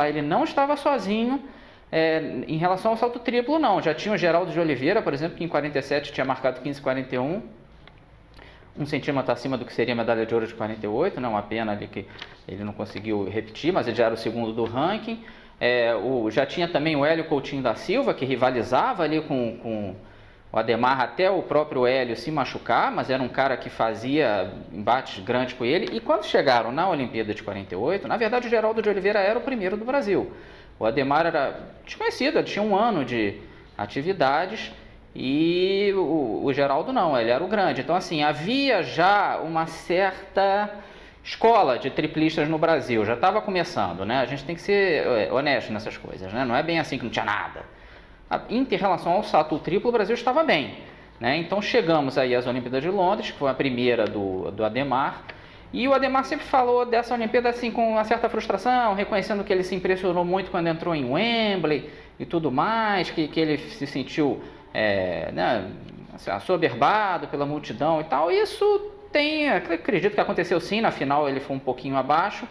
Ele não estava sozinho em relação ao salto triplo, não. Já tinha o Geraldo de Oliveira, por exemplo, que em 47 tinha marcado 15,41, 1 centímetro acima do que seria a medalha de ouro de 48, né? Uma pena ali que ele não conseguiu repetir, mas ele já era o segundo do ranking. Já tinha também o Hélio Coutinho da Silva, que rivalizava ali com o Adhemar até o próprio Hélio se machucar, mas era um cara que fazia embates grandes com ele. E quando chegaram na Olimpíada de 48, na verdade o Geraldo de Oliveira era o primeiro do Brasil. O Adhemar era desconhecido, ele tinha um ano de atividades e o Geraldo não, ele era o grande. Então assim, havia já uma certa escola de triplistas no Brasil, já estava começando, né? A gente tem que ser honesto nessas coisas, né? Não é bem assim que não tinha nada. Em relação ao salto triplo, o Brasil estava bem, né? Então chegamos aí às Olimpíadas de Londres, que foi a primeira do Adhemar, e o Adhemar sempre falou dessa Olimpíada assim com uma certa frustração, reconhecendo que ele se impressionou muito quando entrou em Wembley e tudo mais, que ele se sentiu né, assim, assoberbado pela multidão e tal. Isso acredito que aconteceu sim, na final ele foi um pouquinho abaixo,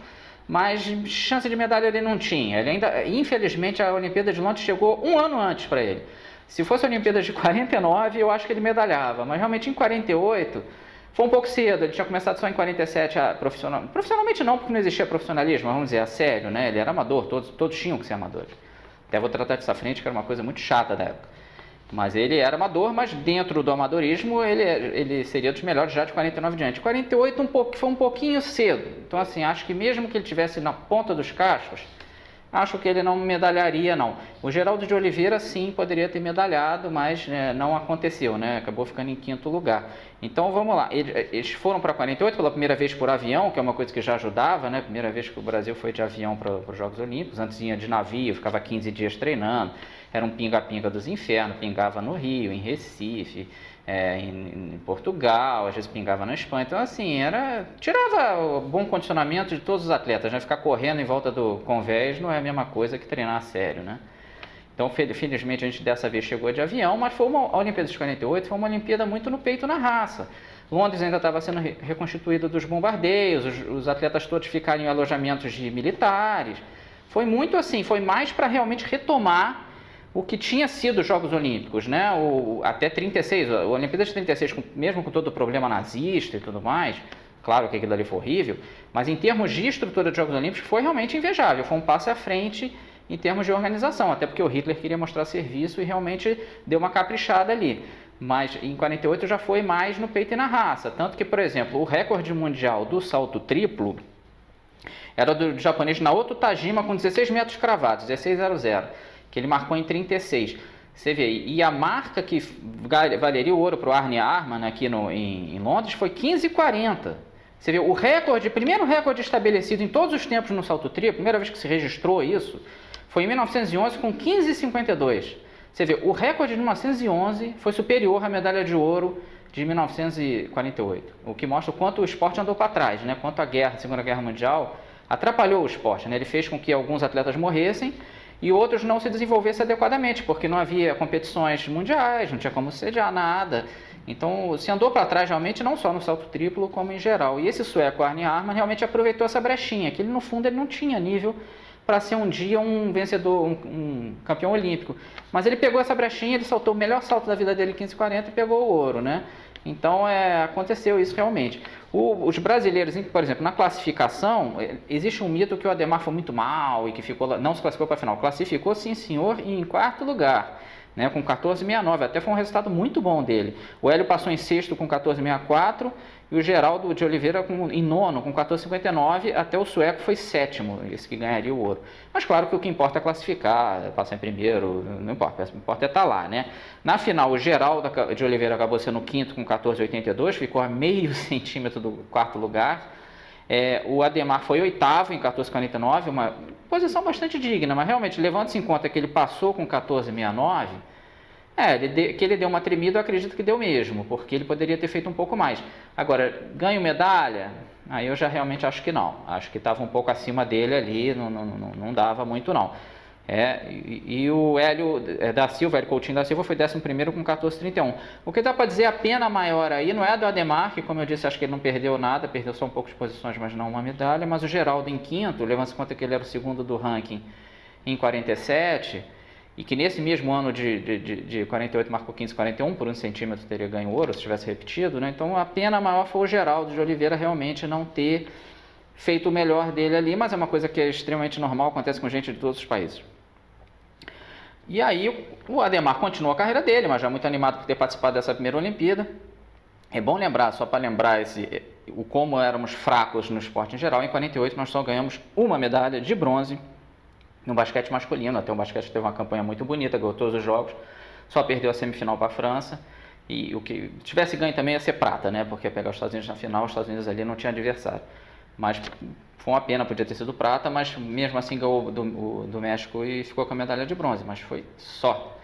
mas chance de medalha ele não tinha. Ele ainda, infelizmente, a Olimpíada de Londres chegou um ano antes para ele. Se fosse a Olimpíada de 49, eu acho que ele medalhava, mas realmente em 48 foi um pouco cedo. Ele tinha começado só em 47 profissionalmente não, porque não existia profissionalismo, vamos dizer, a sério, né? Ele era amador, todos tinham que ser amadores. Até vou tratar disso à frente, que era uma coisa muito chata da época. Mas ele era amador, mas dentro do amadorismo ele seria dos melhores já de 49 diante. 48 foi um pouquinho cedo. Então assim, acho que mesmo que ele tivesse na ponta dos cascos, acho que ele não medalharia não. O Geraldo de Oliveira sim poderia ter medalhado, mas não aconteceu, né? Acabou ficando em quinto lugar. Então vamos lá, eles foram para 48 pela primeira vez por avião, que é uma coisa que já ajudava, né? Primeira vez que o Brasil foi de avião para os Jogos Olímpicos, antes ia de navio, ficava 15 dias treinando. Era um pinga-pinga dos infernos, pingava no Rio, em Recife, em Portugal, às vezes pingava na Espanha. Então, assim, tirava o bom condicionamento de todos os atletas, né? Ficar correndo em volta do convés não é a mesma coisa que treinar a sério, né? Então, felizmente, a gente dessa vez chegou de avião, mas a Olimpíada de 48 foi uma Olimpíada muito no peito, na raça. Londres ainda estava sendo reconstituída dos bombardeios, os atletas todos ficaram em alojamentos de militares. Foi muito assim, foi mais para realmente retomar o que tinha sido os Jogos Olímpicos, né? Até 36, a Olimpíada de 36, mesmo com todo o problema nazista e tudo mais, claro que aquilo ali foi horrível, mas em termos de estrutura de Jogos Olímpicos foi realmente invejável, foi um passo à frente em termos de organização, até porque o Hitler queria mostrar serviço e realmente deu uma caprichada ali. Mas em 48 já foi mais no peito e na raça, tanto que, por exemplo, o recorde mundial do salto triplo era do japonês Naoto Tajima com 16 metros cravados, 16,00. Que ele marcou em 36. Você vê, e a marca que valeria o ouro para o Arne Arman aqui em Londres foi 15,40. Você vê, primeiro recorde estabelecido em todos os tempos no salto triplo, primeira vez que se registrou isso, foi em 1911 com 15,52. Você vê, o recorde de 1911 foi superior à medalha de ouro de 1948, o que mostra o quanto o esporte andou para trás, né? Quanto a Segunda Guerra Mundial atrapalhou o esporte, né? Ele fez com que alguns atletas morressem e outros não se desenvolvessem adequadamente, porque não havia competições mundiais, não tinha como sediar nada. Então, se andou para trás realmente, não só no salto triplo, como em geral. E esse sueco, Arne Arman, realmente aproveitou essa brechinha, que ele, no fundo, ele não tinha nível para ser um dia um vencedor, um campeão olímpico. Mas ele pegou essa brechinha, ele saltou o melhor salto da vida dele, 15,40, e pegou o ouro, né? Então, aconteceu isso realmente. Os brasileiros, por exemplo, na classificação, existe um mito que o Adhemar foi muito mal e que não se classificou para a final. Classificou, sim senhor, em quarto lugar, né, com 14,69. Até foi um resultado muito bom dele. O Hélio passou em sexto com 14,64 e o Geraldo de Oliveira em nono com 14,59. Até o sueco foi sétimo, esse que ganharia o ouro. Mas claro que o que importa é classificar, passar em primeiro, não importa, o que importa é estar lá, né? Na final, o Geraldo de Oliveira acabou sendo quinto com 14,82, ficou a meio centímetro do quarto lugar. O Adhemar foi oitavo em 14,49, uma posição bastante digna, mas realmente, levando-se em conta que ele passou com 14,69, que ele deu uma tremida, eu acredito que deu mesmo, porque ele poderia ter feito um pouco mais. Agora, ganho medalha? Aí eu já realmente acho que não. Acho que estava um pouco acima dele ali, não dava muito não. E o Hélio da Silva, Hélio Coutinho da Silva, foi 11º com 14,31. O que dá para dizer a pena maior aí não é a do Ademar, que como eu disse, acho que ele não perdeu nada, perdeu só um pouco de posições, mas não uma medalha, mas o Geraldo em quinto, levando-se em conta que ele era o segundo do ranking em 47, e que nesse mesmo ano de 48 marcou 15,41, por 1 centímetro teria ganho ouro se tivesse repetido, né? Então a pena maior foi o Geraldo de Oliveira realmente não ter feito o melhor dele ali, mas é uma coisa que é extremamente normal, acontece com gente de todos os países. E aí o Ademar continuou a carreira dele, mas já muito animado por ter participado dessa primeira Olimpíada. É bom lembrar, só para lembrar o como éramos fracos no esporte em geral, em 48 nós só ganhamos uma medalha de bronze no basquete masculino. Até o basquete teve uma campanha muito bonita, ganhou todos os jogos, só perdeu a semifinal para a França. E o que tivesse ganho também ia ser prata, né? Porque ia pegar os Estados Unidos na final, os Estados Unidos ali não tinha adversário. Mas foi uma pena, podia ter sido prata, mas mesmo assim ganhou do México e ficou com a medalha de bronze, mas foi só.